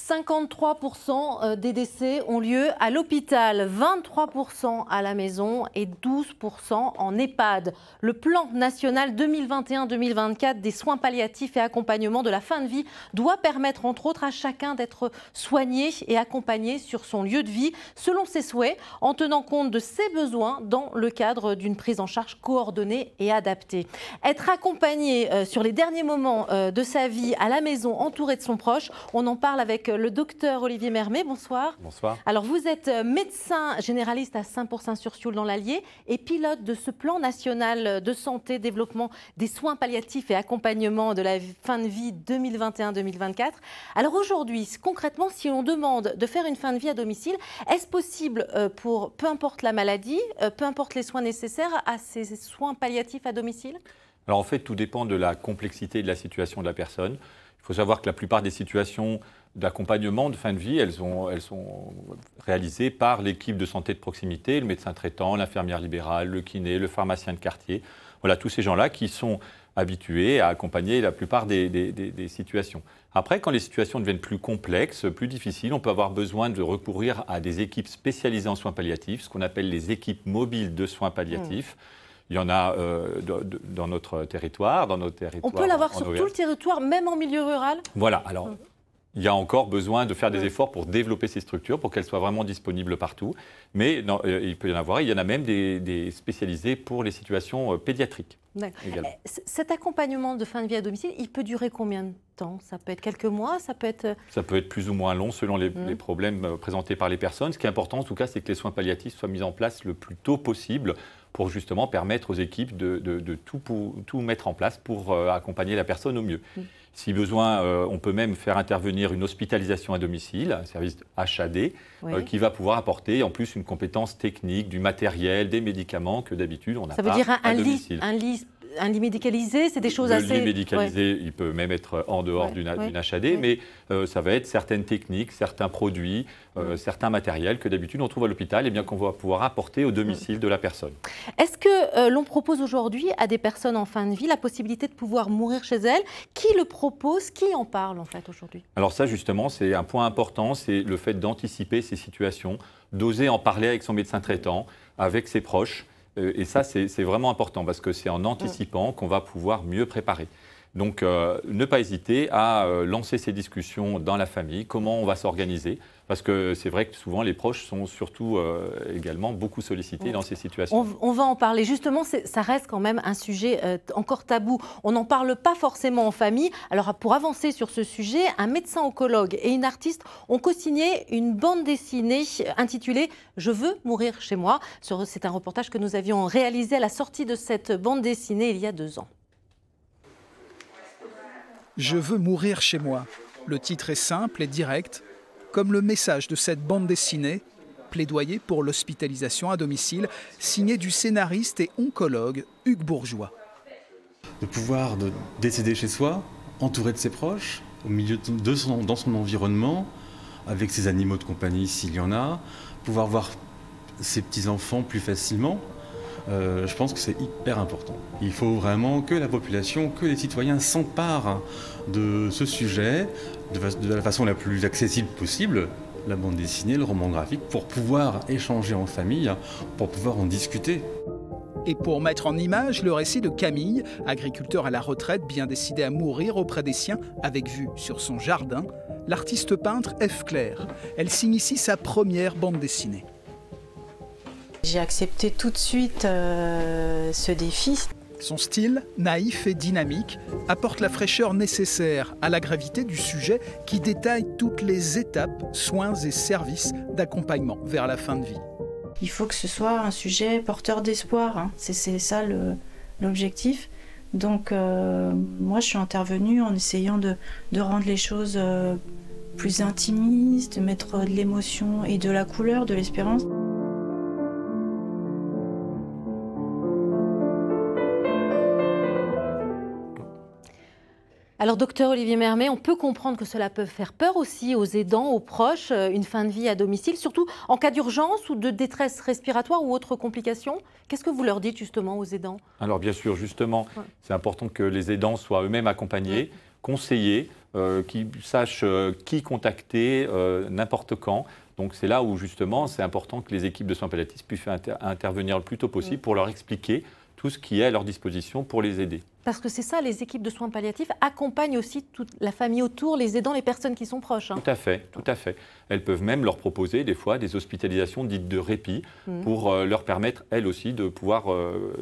53% des décès ont lieu à l'hôpital, 23% à la maison et 12% en EHPAD. Le plan national 2021-2024 des soins palliatifs et accompagnement de la fin de vie doit permettre entre autres à chacun d'être soigné et accompagné sur son lieu de vie selon ses souhaits, en tenant compte de ses besoins dans le cadre d'une prise en charge coordonnée et adaptée. Être accompagné sur les derniers moments de sa vie à la maison, entouré de son proche, on en parle avec le docteur Olivier Mermet. Bonsoir. Bonsoir. Alors vous êtes médecin généraliste à Saint-Pourçain-sur-Sioule dans l'Allier et pilote de ce plan national de santé, développement des soins palliatifs et accompagnement de la fin de vie 2021-2024. Alors aujourd'hui, concrètement, si on demande de faire une fin de vie à domicile, est-ce possible pour, peu importe la maladie, peu importe les soins nécessaires, à ces soins palliatifs à domicile? Alors en fait, tout dépend de la complexité de la situation de la personne. Il faut savoir que la plupart des situations d'accompagnement de fin de vie, elles sont réalisées par l'équipe de santé de proximité, le médecin traitant, l'infirmière libérale, le kiné, le pharmacien de quartier. Voilà, tous ces gens-là qui sont habitués à accompagner la plupart des situations. Après, quand les situations deviennent plus complexes, plus difficiles, on peut avoir besoin de recourir à des équipes spécialisées en soins palliatifs, ce qu'on appelle les équipes mobiles de soins palliatifs. Il y en a dans notre territoire, dans nos territoires. On peut l'avoir sur tout le territoire, même en milieu rural? Voilà, alors il y a encore besoin de faire des efforts pour développer ces structures, pour qu'elles soient vraiment disponibles partout. Mais non, il peut y en avoir, il y en a même des spécialisés pour les situations pédiatriques. Cet accompagnement de fin de vie à domicile, il peut durer combien de temps? Ça peut être quelques mois, ça peut être... Ça peut être plus ou moins long selon les problèmes présentés par les personnes. Ce qui est important en tout cas, c'est que les soins palliatifs soient mis en place le plus tôt possible pour justement permettre aux équipes de tout mettre en place pour accompagner la personne au mieux. Si besoin, on peut même faire intervenir une hospitalisation à domicile, un service HAD, qui va pouvoir apporter en plus une compétence technique, du matériel, des médicaments que d'habitude on n'a pas à domicile. Ça veut dire un lit médicalisé, c'est des choses assez... Le lit médicalisé, il peut même être en dehors d'une HAD, mais ça va être certaines techniques, certains produits, certains matériels que d'habitude on trouve à l'hôpital et bien qu'on va pouvoir apporter au domicile de la personne. Est-ce que l'on propose aujourd'hui à des personnes en fin de vie la possibilité de pouvoir mourir chez elles? Qui le propose? Qui en parle en fait aujourd'hui? Alors ça justement, c'est un point important, c'est le fait d'anticiper ces situations, d'oser en parler avec son médecin traitant, avec ses proches. Et ça, c'est vraiment important parce que c'est en anticipant qu'on va pouvoir mieux préparer. Donc, ne pas hésiter à lancer ces discussions dans la famille, comment on va s'organiser, parce que c'est vrai que souvent les proches sont surtout également beaucoup sollicités dans ces situations. On va en parler. Justement, ça reste quand même un sujet encore tabou. On n'en parle pas forcément en famille. Alors, pour avancer sur ce sujet, un médecin oncologue et une artiste ont co-signé une bande dessinée intitulée « Je veux mourir chez moi ». C'est un reportage que nous avions réalisé à la sortie de cette bande dessinée il y a 2 ans. Je veux mourir chez moi. Le titre est simple et direct, comme le message de cette bande dessinée, plaidoyer pour l'hospitalisation à domicile, signé du scénariste et oncologue Hugues Bourgeois. De pouvoir décéder chez soi, entouré de ses proches, au milieu dans son environnement, avec ses animaux de compagnie s'il y en a, pouvoir voir ses petits-enfants plus facilement. Je pense que c'est hyper important. Il faut vraiment que la population, que les citoyens s'emparent de ce sujet de la façon la plus accessible possible, la bande dessinée, le roman graphique, pour pouvoir échanger en famille, pour pouvoir en discuter. Et pour mettre en image le récit de Camille, agriculteur à la retraite bien décidé à mourir auprès des siens avec vue sur son jardin, l'artiste peintre F. Claire. Elle signe ici sa première bande dessinée. J'ai accepté tout de suite ce défi. Son style, naïf et dynamique, apporte la fraîcheur nécessaire à la gravité du sujet qui détaille toutes les étapes, soins et services d'accompagnement vers la fin de vie. Il faut que ce soit un sujet porteur d'espoir, hein. C'est ça l'objectif. Donc moi je suis intervenue en essayant de rendre les choses plus intimistes, de mettre de l'émotion et de la couleur, de l'espérance. Alors, docteur Olivier Mermet, on peut comprendre que cela peut faire peur aussi aux aidants, aux proches, une fin de vie à domicile, surtout en cas d'urgence ou de détresse respiratoire ou autres complications. Qu'est-ce que vous leur dites justement aux aidants? Alors bien sûr, justement, c'est important que les aidants soient eux-mêmes accompagnés. conseillés, qui sachent qui contacter n'importe quand. Donc c'est là où justement c'est important que les équipes de soins palliatifs puissent intervenir le plus tôt possible pour leur expliquer tout ce qui est à leur disposition pour les aider. Parce que c'est ça, les équipes de soins palliatifs accompagnent aussi toute la famille autour, les aidants, les personnes qui sont proches. Tout à fait, tout à fait. Elles peuvent même leur proposer des fois des hospitalisations dites de répit pour leur permettre, elles aussi, de pouvoir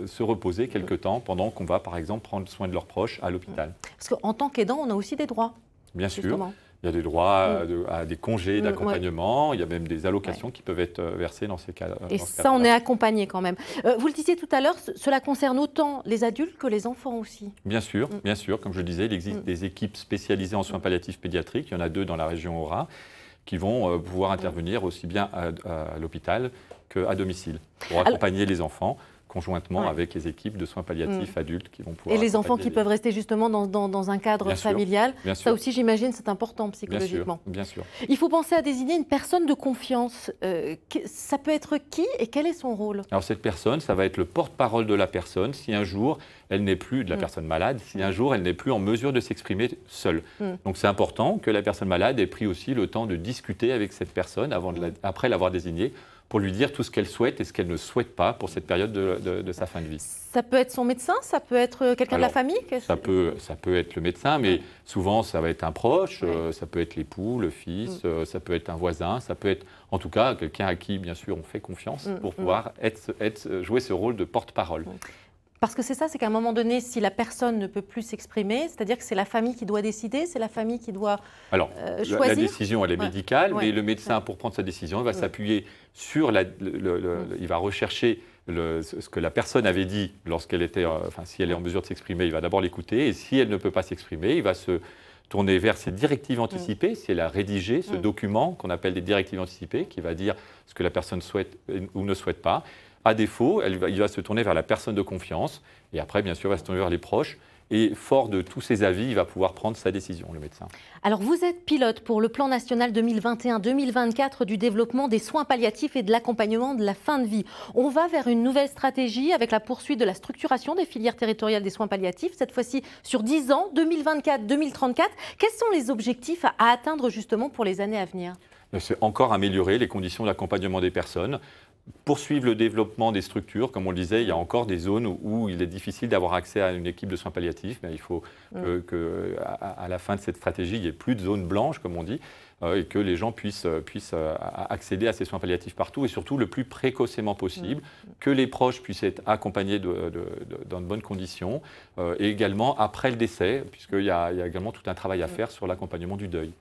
se reposer quelque temps pendant qu'on va, par exemple, prendre soin de leurs proches à l'hôpital. Parce qu'en tant qu'aidant, on a aussi des droits. Bien sûr. Justement. Il y a des droits à des congés d'accompagnement, il y a même des allocations qui peuvent être versées dans ces cas-là. Et ça, on est accompagné quand même. Vous le disiez tout à l'heure, cela concerne autant les adultes que les enfants aussi. Bien sûr, bien sûr. Comme je le disais, il existe des équipes spécialisées en soins palliatifs pédiatriques. Il y en a 2 dans la région Aura qui vont pouvoir intervenir aussi bien à l'hôpital qu'à domicile pour accompagner les enfants conjointement avec les équipes de soins palliatifs adultes qui vont pouvoir... Et les enfants qui peuvent rester justement dans un cadre familial. Bien ça aussi, j'imagine, c'est important psychologiquement. Bien sûr. Il faut penser à désigner une personne de confiance. Ça peut être qui et quel est son rôle? Alors cette personne, ça va être le porte-parole de la personne si un jour elle n'est plus, de la personne malade, si un jour elle n'est plus en mesure de s'exprimer seule. Donc c'est important que la personne malade ait pris aussi le temps de discuter avec cette personne après l'avoir désignée, pour lui dire tout ce qu'elle souhaite et ce qu'elle ne souhaite pas pour cette période de sa fin de vie. Ça peut être son médecin, ça peut être quelqu'un de la famille? Ça peut être le médecin, mais souvent ça va être un proche, ça peut être l'époux, le fils, ça peut être un voisin, ça peut être en tout cas quelqu'un à qui bien sûr on fait confiance pour pouvoir jouer ce rôle de porte-parole. Parce que c'est ça, c'est qu'à un moment donné, si la personne ne peut plus s'exprimer, c'est-à-dire que c'est la famille qui doit décider, c'est la famille qui doit choisir. La décision, elle est médicale, mais le médecin, pour prendre sa décision, il va s'appuyer sur il va rechercher ce que la personne avait dit lorsqu'elle était, si elle est en mesure de s'exprimer, il va d'abord l'écouter, et si elle ne peut pas s'exprimer, il va se tourner vers ses directives anticipées, si elle a rédigé ce document qu'on appelle des directives anticipées, qui va dire ce que la personne souhaite ou ne souhaite pas. À défaut, il va se tourner vers la personne de confiance et après, bien sûr, il va se tourner vers les proches. Et fort de tous ses avis, il va pouvoir prendre sa décision, le médecin. Alors, vous êtes pilote pour le plan national 2021-2024 du développement des soins palliatifs et de l'accompagnement de la fin de vie. On va vers une nouvelle stratégie avec la poursuite de la structuration des filières territoriales des soins palliatifs, cette fois-ci sur 10 ans, 2024-2034. Quels sont les objectifs à atteindre justement pour les années à venir? C'est encore améliorer les conditions d'accompagnement des personnes, poursuivre le développement des structures. Comme on le disait, il y a encore des zones où il est difficile d'avoir accès à une équipe de soins palliatifs, mais il faut qu'à la fin de cette stratégie, il n'y ait plus de zones blanches, comme on dit, et que les gens puissent accéder à ces soins palliatifs partout, et surtout le plus précocement possible, que les proches puissent être accompagnés dans de bonnes conditions, et également après le décès, puisqu'il y a également tout un travail à faire sur l'accompagnement du deuil.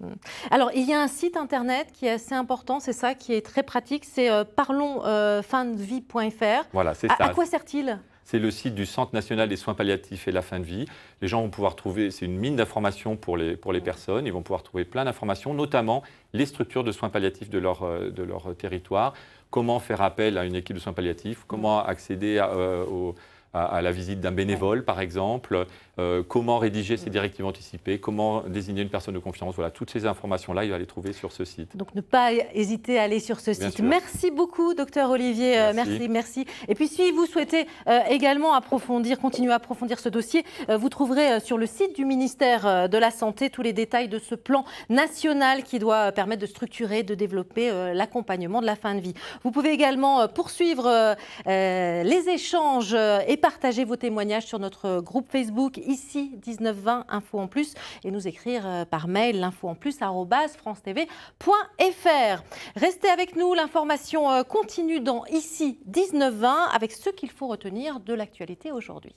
Alors, il y a un site internet qui est assez important, c'est ça, qui est très pratique, c'est parlonsfindevie.fr. Voilà, c'est ça. À quoi sert-il ? C'est le site du Centre national des soins palliatifs et la fin de vie. Les gens vont pouvoir trouver, c'est une mine d'informations pour les personnes, ils vont pouvoir trouver plein d'informations, notamment les structures de soins palliatifs de leur territoire, comment faire appel à une équipe de soins palliatifs, comment accéder à la visite d'un bénévole, par exemple, comment rédiger ses directives anticipées, comment désigner une personne de confiance. Voilà, toutes ces informations-là, il va les trouver sur ce site. Donc, ne pas hésiter à aller sur ce site. Merci beaucoup, docteur Olivier. Merci. Et puis, si vous souhaitez également continuer à approfondir ce dossier, vous trouverez sur le site du ministère de la Santé tous les détails de ce plan national qui doit permettre de structurer, de développer l'accompagnement de la fin de vie. Vous pouvez également poursuivre les échanges et partager vos témoignages sur notre groupe Facebook ici 1920 Info en Plus et nous écrire par mail l'infoenplus@francetv.fr. Restez avec nous, l'information continue dans ici 1920 avec ce qu'il faut retenir de l'actualité aujourd'hui.